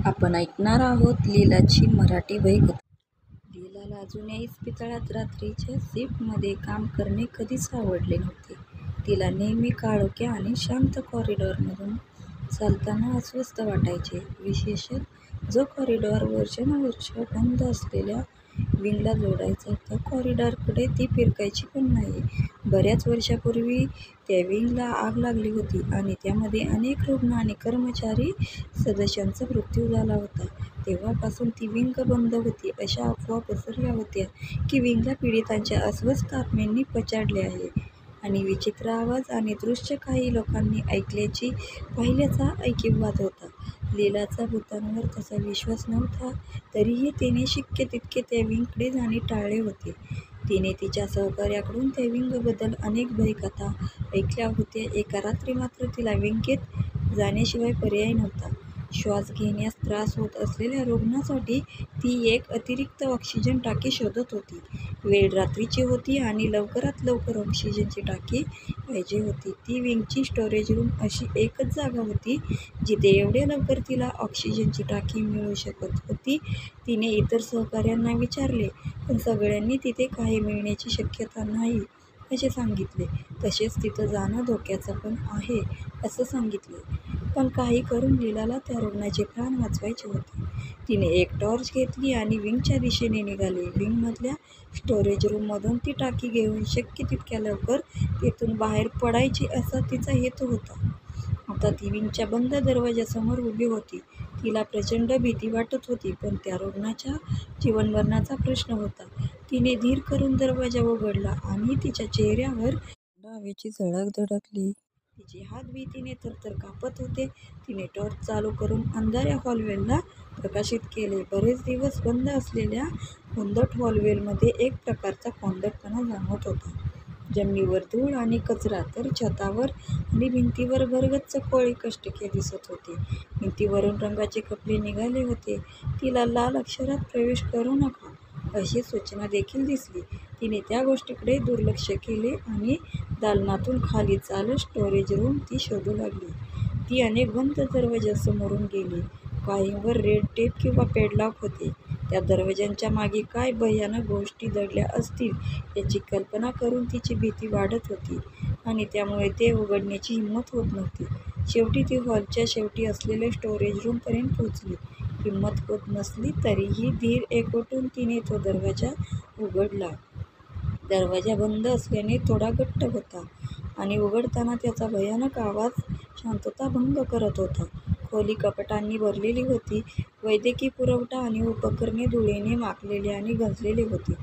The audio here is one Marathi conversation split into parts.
आपण ऐकणार आहोत लीलाची मराठी वयकथा. लीलाला अजूनही इस्पितळात रात्रीच्या शिफ्टमध्ये काम करणे कधीच आवडले नव्हते. तिला नेहमी काळोख्या आणि शांत कॉरिडॉरमधून चालताना अस्वस्थ वाटायचे. विशेषतः जो कॉरिडॉर वर्षानुवर्ष बंद असलेल्या विंगला जोडायचा. त्या कॉरिडॉरकडे ती फिरकायची पण नाही. बऱ्याच वर्षांपूर्वी त्या विंगला आग लागली होती आणि त्यामध्ये अनेक रुग्ण आणि कर्मचारी सदस्यांचा मृत्यू झाला होता. तेव्हापासून ती विंग बंद होती अशा अफवा पसरल्या होत्या की विंगला पीडितांच्या अस्वस्थ आत्म्यांनी पछाडले आहे आणि विचित्र आवाज आणि दृश्य काही लोकांनी ऐकल्याची पाहिल्याचा ऐकिवात होता. लीलाचा भूतांवर तसा विश्वास नव्हता, तरीही तिने शक्य तितके त्या विंगकडे जाणे टाळले होते. तिने तिच्या सहकाऱ्याकडून त्या विंगबद्दल अनेक भयकथा ऐकल्या होत्या. एका रात्री मात्र तिला विंगेत जाण्याशिवाय पर्याय नव्हता. श्वास घेण्यास त्रास होत असलेल्या रुग्णांसाठी ती एक अतिरिक्त ऑक्सिजन टाकी शोधत होती. वेळ रात्रीची होती आणि लवकरात लवकर ऑक्सिजनची टाकी पाहिजे होती. ती विंगची स्टोरेज रूम अशी एकच जागा होती जिथे एवढ्या लवकर तिला ऑक्सिजनची टाकी मिळू शकत होती. तिने इतर सहकाऱ्यांना विचारले, पण सगळ्यांनी तिथे काही मिळण्याची शक्यता नाही असे सांगितले. तसेच तिथं जाणं धोक्याचं पण आहे असं सांगितले. पण काही करून लीलाला त्या रुग्णाचे प्राण वाचवायचे होते. तिने एक टॉर्च घेतली आणि विंगच्या दिशेने निघाली. विंगमधल्या स्टोरेज रूममधून ती टाकी घेऊन शक्य तितक्या लवकर तिथून बाहेर पडायची असा तिचा हेतू होता. आता ती विंगच्या बंद दरवाजासमोर उभी होती. तिला प्रचंड भीती वाटत होती, पण त्या रुग्णाच्या जीवनमरणाचा प्रश्न होता. तिने धीर करून दरवाजा उघडला आणि तिच्या चेहऱ्यावर हवेची झळक धडकली. तिचे हात भीतीने थरथर कापत होते. तिने टॉर्च चालू करून अंधाऱ्या हॉलवेला प्रकाशित केले. बरेच दिवस बंद असलेल्या घनदाट हॉलवेमध्ये एक प्रकारचा कोंदटपणा जाणवत होता. जमिनीवर धूळ आणि कचरा, तर छतावर आणि भिंतीवर भरगच्च कोळी कष्टके दिसत होते. भिंतीवरून रंगाचे कपडे निघाले होते. तिला लाल अक्षरात "प्रवेश करू नका" अशी सूचना देखील दिसली. तिने त्या गोष्टीकडे दुर्लक्ष केले आणि दालनातून खाली चालत स्टोरेज रूम ती शोधू लागली. ती अनेक बंद दरवाजांसमोरून गेली. काहींवर रेड टेप किंवा पॅडलॉक होते. त्या दरवाजांच्या मागे काय भयानक गोष्टी दडल्या असतील याची कल्पना करून तिची भीती वाढत होती आणि त्यामुळे ते उघडण्याची हिंमत होत नव्हती. शेवटी ती हॉलच्या शेवटी असलेल्या स्टोरेज रूमपर्यंत पोहोचली. हिंमत होत नसली तरीही धीर एकवटून तिने तो दरवाजा उघडला. दरवाजा बंद असल्याने थोडा घट्ट होता आणि उघडताना त्याचा भयानक आवाज शांतता भंग करत होता. खोली कपाटांनी भरलेली होती. वैद्यकीय पुरवठा आणि उपकरणे धुळीने माखलेली आणि गंजलेली होती.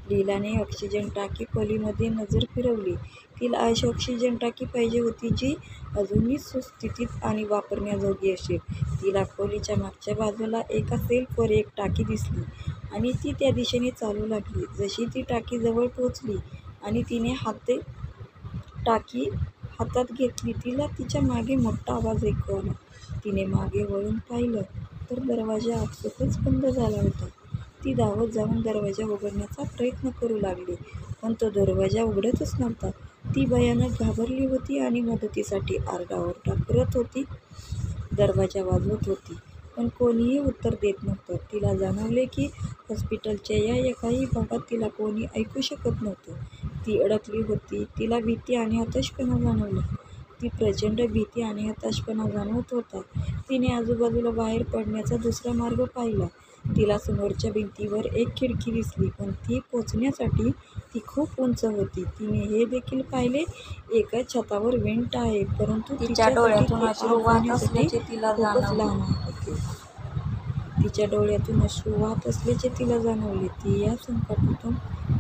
लीलाने ऑक्सिजन टाकी खोलीमध्ये नजर फिरवली. तिला अशी ऑक्सिजन टाकी पाहिजे होती जी अजूनही सुस्थितीत आणि वापरण्याजोगी असेल. तिला खोलीच्या मागच्या बाजूला एका शेल्फवर एक टाकी दिसली आणि ती त्या दिशेने चालू लागली. जशी ती टाकी जवळ पोहोचली आणि तिने टाकी हातात घेतली, तिला तिच्या मागे मोठा आवाज ऐकू आला. तिने मागे वळून पाहिलं तर दरवाजा आपसूकच बंद झाला होता. ती धावत जाऊन दरवाजा उघडण्याचा प्रयत्न करू लागली, पण तो दरवाजा उघडतच नव्हता. ती भयानक घाबरली होती आणि मदतीसाठी आरडाओरडा करत होती. दरवाजा वाजवत होती, पण कोणीही उत्तर देत नव्हतं. तिला जाणवले की हॉस्पिटलच्या या एकाही भागात तिला कोणी ऐकू शकत नव्हतं. ती अडकली होती. तिला भीती आणि हताशपणा जाणवला. ती प्रचंड भीती आणि हताशपणा जाणवत होता. तिने आजूबाजूला बाहेर पडण्याचा दुसरा मार्ग पाहिला. तिला समोरच्या भिंतीवर एक खिडकी दिसली, पण ती पोहोचण्यासाठी ती खूप उंच होती. तिने हे देखील पाहिले, एका छतावर व्हेंट आहे, परंतु तिच्या डोळ्यातून अश्रू वाहत असल्याचे तिला जाणवले. तिच्या डोळ्यातून अश्रू वाहत असल्याचे तिला जाणवले. ती या संकटातून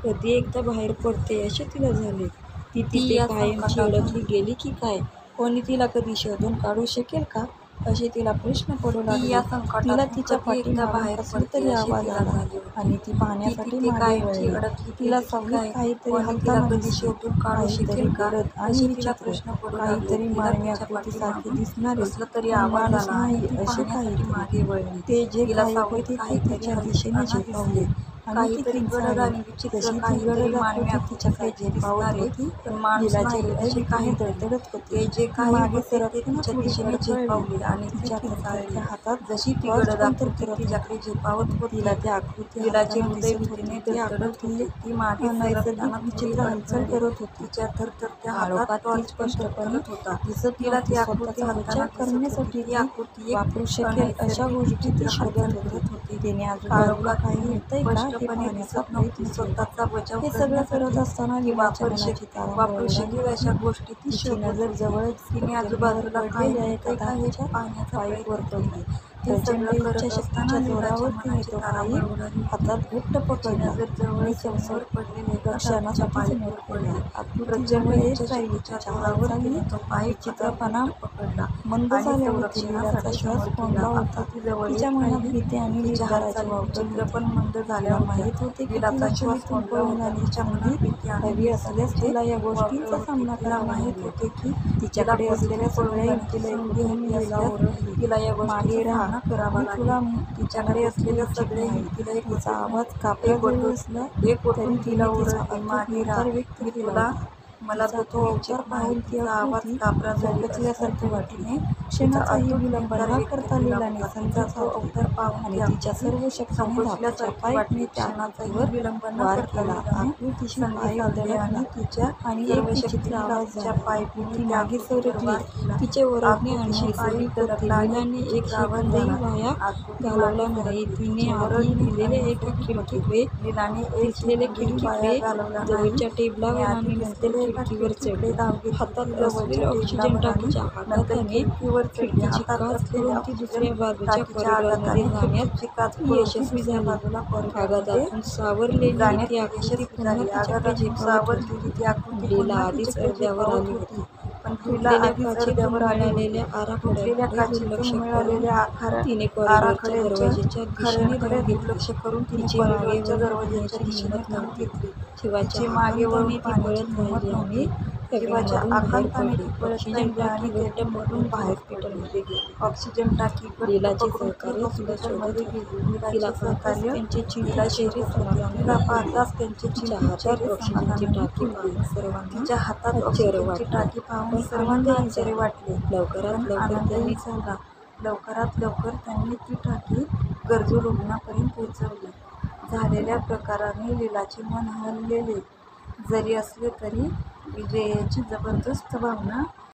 कधी एकदा बाहेर पडते असे तिला झाले. ती तिथे कायमची अडकली गेली की काय? कोणी तिला कधी शोधून काढू शकेल का असे तिला प्रश्न पडू लागले. तिला तिच्या पाठीमागून कसला तरी आवाज आला आणि ती पाहण्यासाठी मागे वळली. तिला सावलीत काहीतरी हालताना दिसले. काहीतरी गडद आणि विचित्र, काहीतरी मानवी आकृतीसारखे दिसणारे माणूस नाही असे काहीतरी. ते जे काही होते ते तिच्या दिशेने झेपावले. काहीतरी गडद आणि विचित्र, काहीतरी मानवी आकृतीकडे झेपावत होती. पण माणूस नाही असे काही दडदडत होते. ते जे काही होते ते तिच्या दिशेने झेपावले आणि ती खिंचाळली. जशी ती गडद आकृती तिच्याकडे झेपावत होती, लीलाचे हृदय भीतीने धडधडत होते. ती मागे सरकताना विचित्र हालचाल करत होती. तिच्या थरथरत्या हातात टॉर्च स्पष्टपणे दिसत तिला ती आकृती हाताळताना करण्यासाठी ती आकृती वापरू शकेल अशा गोष्टी ती शोधत होती. तिने आजूबाजूला काही स्पष्टपणे दिसत नव्हती. स्वतःचा बचाव हे सगळं करत असताना ती वापरू शकेल अशा गोष्टी ती नजर जवळच तिने आजूबाजूला काही आहे का हे पाहण्याचा पाईपवर पडली. हे सगळं करत असताना जोरावर तिने तो पाईप हातात घट्ट पकडला आणि समोर पडलेले क्षणासाठी समोर पडला. प्रचंड एक राहिलीच्या जोरावर तिने तो पाईप चित्रपणा पकडला. मंद झाल्यावर लीलाचा श्वास कोंडला होता. तिच्या मनात भीती आणि निर्धाराची वावटल पण मंद झाल्यावर माहीत होते की तिला श्वास पळून आणि तिच्या मनात भीती हवी असल्यास तिला या गोष्टींचा सामना करावा माहीत होते की तिच्याकडे असलेल्या सगळ्या युक्तीला घेऊन लीला ओरडली. तिला या गोष्टींचा सामना करावा लागेल. तिच्याकडे असलेल्या सगळ्या युक्तीला तिचा आवाज कापला असला तरी तिला ओरडली, मागे राहा. मी तुला मला तो विचार पाहून तिचा आवाज कापरा झोपल्यासारखे वाटले. क्षणाचाही विलंब न करता लीलाने समजा तो अवतार पाहून आणि तिच्या सर्व शक्तीने पाईपने त्या नाचावर विलंब न करता आकृतीशी पाय घालले आणि तिच्या आणि एक विचित्र आवाजाच्या पाईपने मागे सरकली. तिचे ओरडणे आणि लीलाने एक सेकंदही वाया घालवला नाही. तिने आधी दिलेले एका खिडकीकडे दिसलेले खिडकीकडे जवळच्या टेबलावर आणि नंतर खिडकीवर चढले. हातात असलेल्या ऑक्सिजन टाकीच्या आघाताने खिडकीची काच करून ती दुसऱ्या बाजूच्या कॉरिडॉरमध्ये जाण्यात यशस्वी झाली. आघातातून सावरलेली ती आकृती पुन्हा तिच्याकडे झेपावत होती. लीला आधीच अर्ध्यावर आली होती. पण तुटलेल्या काचेतून मिळालेल्या आराखड्याकडे दुर्लक्ष करून तिने कॉरिडॉरच्या दरवाजाच्या दिशेने धाव घेतली. तिची मागे वळण्याची हिंमत नव्हती. शिवाच्या आकांताने ती पळत राहिली आणि कॅबिनमधून बाहेर पडली. ऑक्सिजन टाकी घट्ट पकडून बाहेर पेटलमध्ये गेली. ऑक्सिजन टाकी लीलाचे सहकार्य सुद्धा शोधत गेली. तिला पाहताच त्यांचे चिंतित चेहरे समाधानी वाटले. तिच्या हातात ऑक्सिजनची टाकी पाहून सर्वांना आश्चर्य वाटले. लवकरात लवकर त्यांनी ती टाकी गरजू रुग्णांपर्यंत पोहोचवली. झालेल्या प्रकाराने लीलाचे मन हललेले जरी असले तरी विजयाची जबरदस्त भावना